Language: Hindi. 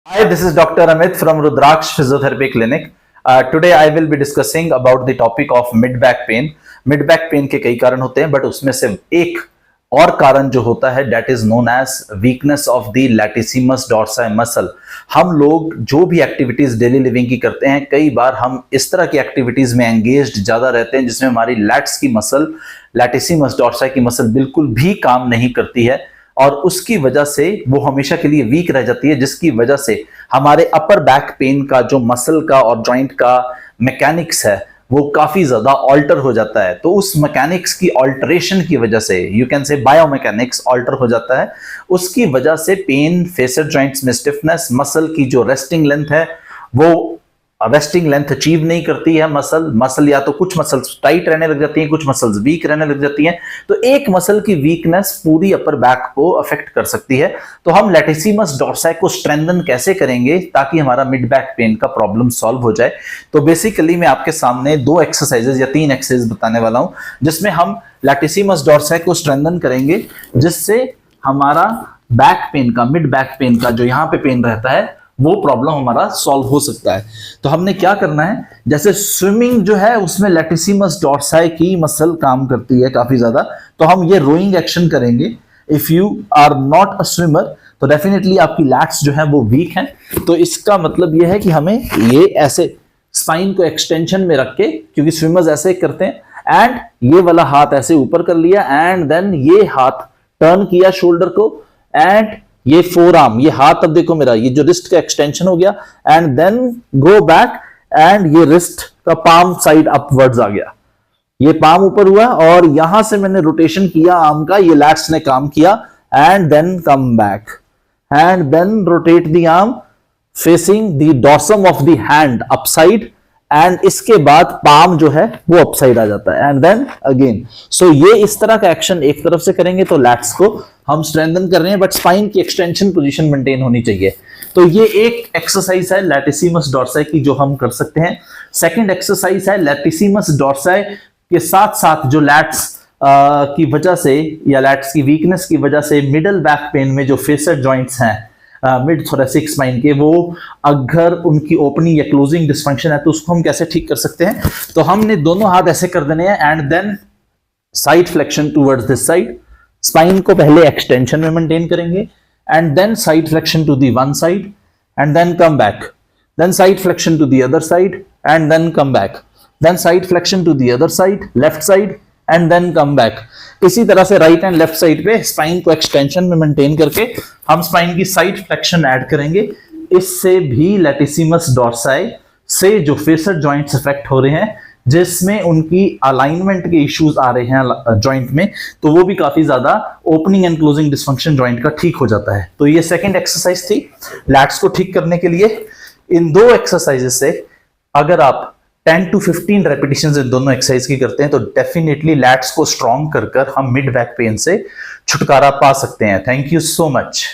Hi, this is Dr. Amit from Rudraksh Physiotherapy Clinic. Today I will be discussing about the topic of mid back pain. Mid back pain के कई कारण होते हैं, बट उसमें से एक और कारण जो होता है that is known as weakness of the latissimus dorsi muscle. हम लोग जो भी एक्टिविटीज डेली लिविंग की करते हैं, कई बार हम इस तरह की एक्टिविटीज में एंगेज्ड ज्यादा रहते हैं जिसमें हमारी लैट्स की मसल, लैटिसिमस डॉर्साई की मसल बिल्कुल भी काम नहीं करती है और उसकी वजह से वो हमेशा के लिए वीक रह जाती है, जिसकी वजह से हमारे अपर बैक पेन का जो मसल का और जॉइंट का मैकेनिक्स है वो काफी ज्यादा ऑल्टर हो जाता है। तो उस मैकेनिक्स की ऑल्टरेशन की वजह से, you can say biomechanics alter हो जाता है, उसकी वजह से पेन, फेसेट जॉइंट्स में स्टिफनेस, मसल की जो रेस्टिंग लेंथ है वो रेस्टिंग लेंथ अचीव नहीं करती है। मसल या तो कुछ मसल्स टाइट रहने लग जाती हैं, कुछ मसल्स वीक रहने लग जाती हैं। तो एक मसल की वीकनेस पूरी अपर बैक को अफेक्ट कर सकती है। तो हम लैटिसिमस डॉर्साई को स्ट्रेंथन कैसे करेंगे ताकि हमारा मिड बैक पेन का प्रॉब्लम सॉल्व हो जाए। तो बेसिकली मैं आपके सामने 2 एक्सरसाइजेज या 3 एक्सरसाइज बताने वाला हूं जिसमें हम लैटिसिमस डॉर्साई को स्ट्रेंथन करेंगे, जिससे हमारा बैक पेन का, मिड बैक पेन का जो यहां पे पेन रहता है वो प्रॉब्लम हमारा सॉल्व हो सकता है। तो हमने क्या करना है, जैसे स्विमिंग जो है उसमें लैटिसिमस डॉर्साई की मसल काम करती है काफी ज्यादा, तो हम ये रोइंग एक्शन करेंगे। If you are not a swimmer तो डेफिनेटली आपकी लैट्स जो है वो वीक हैं। तो इसका मतलब ये है कि हमें ये ऐसे स्पाइन को एक्सटेंशन में रख के, क्योंकि स्विमर्स ऐसे करते हैं, एंड ये वाला हाथ ऐसे ऊपर कर लिया एंड देन ये हाथ टर्न किया शोल्डर को, एंड ये फोर आर्म, ये हाथ, अब देखो मेरा ये जो रिस्ट का एक्सटेंशन हो गया, and then go back and ये रिस्ट का पाम साइड अपवर्ड्स आ गया, ये पाम ऊपर हुआ और यहां से मैंने रोटेशन किया आर्म का, ये लैट्स ने काम किया, and then come back and then rotate the arm facing the dorsum of the hand upside, and इसके बाद पाम जो है वो अपसाइड आ जाता है, एंड देन अगेन। सो ये इस तरह का एक्शन एक तरफ से करेंगे तो लैट्स को हम स्ट्रेंथन कर रहे हैं, बट स्पाइन की एक्सटेंशन पोजीशन मेंटेन होनी चाहिए। तो ये एक एक्सरसाइज है लैटिसिमस डॉर्साई की जो हम कर सकते हैं। सेकंड एक्सरसाइज है लैटिसिमस डॉर्साई के साथ साथ जो लैट्स की वजह से या लैट्स की वीकनेस की वजह से मिडल बैक पेन में जो फेसेट जॉइंट्स हैं मिड थोरेसिक स्पाइन के, वो अगर उनकी ओपनिंग या क्लोजिंग डिसफंक्शन है तो उसको हम कैसे ठीक कर सकते हैं। तो हमने दोनों हाथ ऐसे कर देने हैं and then side flexion towards this side, spine को पहले एक्सटेंशन में मेंटेन करेंगे and then side flexion to the one side and then come back, then side flexion to the other side and then come back, then side flexion to the other side left side and then come back. इसी तरह से राइट एंड लेफ्ट साइड पे स्पाइन को एक्सटेंशन में मेंटेन करके हम स्पाइन की साइड फ्लेक्शन ऐड करेंगे। इससे भी लैटिसिमस डॉर्साई से जो फेसेट जॉइंट्स अफेक्ट हो रहे हैं, जिसमें उनकी अलाइनमेंट के इश्यूज आ रहे हैं जॉइंट में, तो वो भी काफी ज्यादा opening and closing dysfunction joint का ठीक हो जाता है। तो ये सेकंड एक्सरसाइज थी लैट्स को ठीक करने के लिए। इन 2 एक्सरसाइजेस से अगर आप 10 to 15 रेपिटेशंस इन दोनों एक्सरसाइज की करते हैं तो डेफिनेटली लैट्स को स्ट्रॉन्ग कर हम मिड बैक पेन से छुटकारा पा सकते हैं। Thank you so much.